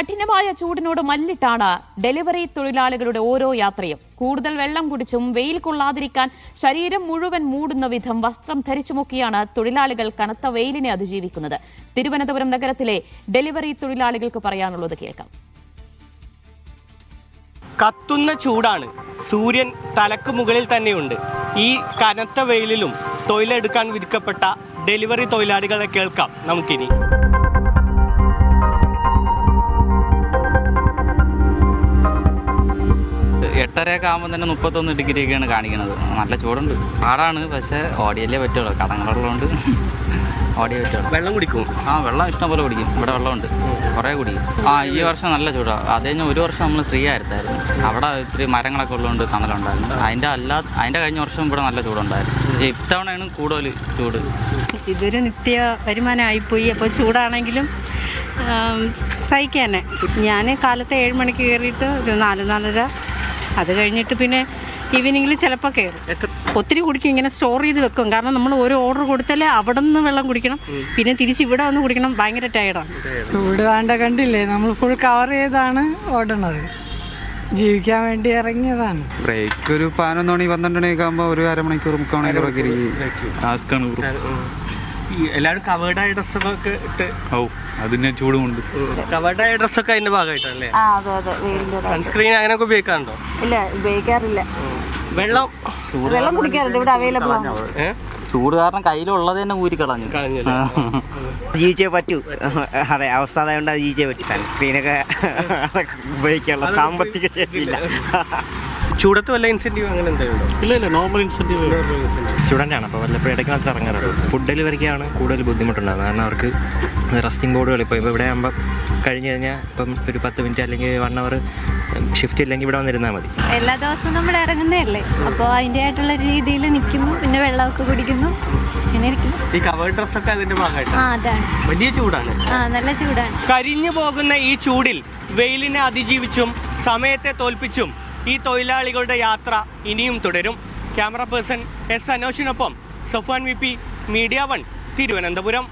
കഠിനമായ ചൂടിനോട് മല്ലിട്ടാണ് ഡെലിവറി തൊഴിലാളികളുടെ ഓരോ യാത്രയും. കൂടുതൽ വെള്ളം കുടിച്ചും വെയിൽ കൊള്ളാതിരിക്കാൻ ശരീരം മുഴുവൻ മൂടുന്ന വിധം വസ്ത്രം ധരിച്ചുമൊക്കെയാണ് തൊഴിലാളികൾ കനത്ത വെയിലിനെ അതിജീവിക്കുന്നത്. തിരുവനന്തപുരം നഗരത്തിലെ ഡെലിവറി തൊഴിലാളികൾക്ക് പറയാനുള്ളത് കേൾക്കാം. കത്തുന്ന ചൂടാണ്. സൂര്യൻ തലക്ക് മുകളിൽ തന്നെയുണ്ട്. ഈ കനത്ത വെയിലിലും തൊഴിലെടുക്കാൻ വിധിക്കപ്പെട്ട ഡെലിവറി തൊഴിലാളികളെ കേൾക്കാം നമുക്കിനി. എട്ടരയൊക്കെ ആകുമ്പോൾ തന്നെ 31 ഡിഗ്രിയൊക്കെയാണ് കാണിക്കുന്നത്. നല്ല ചൂടുണ്ട്, പാടാണ്. പക്ഷേ ഓടിയല്ലേ പറ്റുള്ളൂ, കടങ്ങളുള്ളതുകൊണ്ട് ഓടിയേ പറ്റുള്ളൂ. വെള്ളം കുടിക്കും? വെള്ളം ഇഷ്ടം പോലെ കുടിക്കും. ഇവിടെ വെള്ളമുണ്ട്, കുറേ കുടിക്കും. ഈ വർഷം നല്ല ചൂടാണ്. അത് കഴിഞ്ഞ് ഒരു വർഷം നമ്മൾ ശ്രീയായിരുന്നു. അവിടെ ഇത്തിരി മരങ്ങളൊക്കെ ഉള്ളതുകൊണ്ട് തണലുണ്ടായിരുന്നു. അതിൻ്റെ കഴിഞ്ഞ വർഷം ഇവിടെ നല്ല ചൂടുണ്ടായിരുന്നു. ഇത്തവണയാണ് കൂടുതൽ ചൂട്. ഇതൊരു നിത്യ വരുമാനമായിപ്പോയി. അപ്പോൾ ചൂടാണെങ്കിലും സഹിക്കാനെ. ഞാൻ കാലത്ത് 7 മണിക്ക് കയറിയിട്ട് ഒരു 4-4:30, അത് കഴിഞ്ഞിട്ട് പിന്നെ ഈവനിങ്ങിൽ ചിലപ്പോൾ കയറും. ഒത്തിരി കുടിക്കും, ഇങ്ങനെ സ്റ്റോർ ചെയ്ത് വെക്കും. കാരണം നമ്മൾ ഓരോ ഓർഡർ കൊടുത്താലേ അവിടെ നിന്ന് വെള്ളം കുടിക്കണം, പിന്നെ തിരിച്ച് ഇവിടെ വന്ന് കുടിക്കണം. ഭയങ്കര ടയർഡാണ്. ചൂട് വേണ്ട, കണ്ടില്ലേ, നമ്മൾ ഫുൾ കവർ ചെയ്താണ് ഓടണത്. ജീവിക്കാൻ വേണ്ടി ഇറങ്ങിയതാണ്. ബ്രേക്ക് ഒരു 11 മണി 12 മണിയൊക്കെ ആകുമ്പോൾ ഒരു അരമണിക്കൂർ 3/4 മണിക്കൂറൊക്കെ ഇരിക്കും. എല്ലാവരും കവേർഡായ ഡ്രസ്സൊക്കെ ഇട്ട്. അതിന് ചൂടുമുണ്ട്. കവേർഡായ ഡ്രസ്സൊക്കെ അതിന്റെ ഭാഗമായിട്ടല്ലേ? സൺസ്ക്രീൻ അങ്ങനെയൊക്കെ ഉപയോഗിക്കാറുണ്ടോ? ഇല്ല, ഉപയോഗിക്കാറില്ല. വെള്ളം കുടിക്കാറുണ്ട്, ഇവിടെ അവൈലബിൾ ആണ്. ചൂട് കാരണം കയ്യിലുള്ളത് തന്നെ ഊരിക്കളഞ്ഞു. ജീവിച്ചേ പറ്റൂ. അതെ, അവസ്ഥ അതായത് ജീവിച്ചേ പറ്റൂ. സൺസ്ക്രീനൊക്കെ ഉപയോഗിക്കാനുള്ള സാമ്പത്തിക ശേഷിയില്ല. ചൂടത്ത് വല്ല ഇൻസെന്റീവ് അങ്ങനെ എന്തെങ്കിലും? ഇല്ല, നോർമൽ ഇൻസെന്റീവ്. സ്റ്റുഡൻ്റ് ആണ്, അപ്പോൾ വല്ലപ്പോഴും ഇടയ്ക്ക് മാത്രമേ ഇറങ്ങാറുള്ളൂ. ഫുഡ് ഡെലിവറിക്കാണ് കൂടുതൽ ബുദ്ധിമുട്ടുണ്ടാകുന്നത്. കാരണം അവർക്ക് റെസ്റ്റിംഗ് ബോർഡുകൾ ഇപ്പോൾ ഇവിടെ ആകുമ്പോൾ കഴിഞ്ഞ് കഴിഞ്ഞാൽ ഇപ്പം ഒരു 10 മിനിറ്റ് അല്ലെങ്കിൽ 1 അവർ ഷിഫ്റ്റ് ഇല്ലെങ്കിൽ ഇവിടെ വന്നിരുന്നാൽ മതി. എല്ലാ ദിവസവും നമ്മൾ ഇറങ്ങുന്നതല്ലേ, അപ്പോൾ അതിൻ്റെ ആയിട്ടുള്ള രീതിയിൽ നിൽക്കുന്നു, പിന്നെ വെള്ളമൊക്കെ കുടിക്കുന്നു, അങ്ങനെ ഇരിക്കുന്നു. ഈ കവർ ഡ്രസ്സൊക്കെ അതിന്റെ ഭാഗമായിട്ട്. അതാണ്. വലിയ ചൂടാണ്. നല്ല ചൂടാണ്. കരിഞ്ഞു പോകുന്ന ഈ ചൂടിൽ വെയിലിനെ അതിജീവിച്ചും സമയത്തെ തോൽപ്പിച്ചും ഈ തൊഴിലാളികളുടെ യാത്ര ഇനിയും തുടരും. ക്യാമറ പേഴ്സൺ എസ് അനോഷിനൊപ്പം സഫ്വാൻ VP, മീഡിയ 1, തിരുവനന്തപുരം.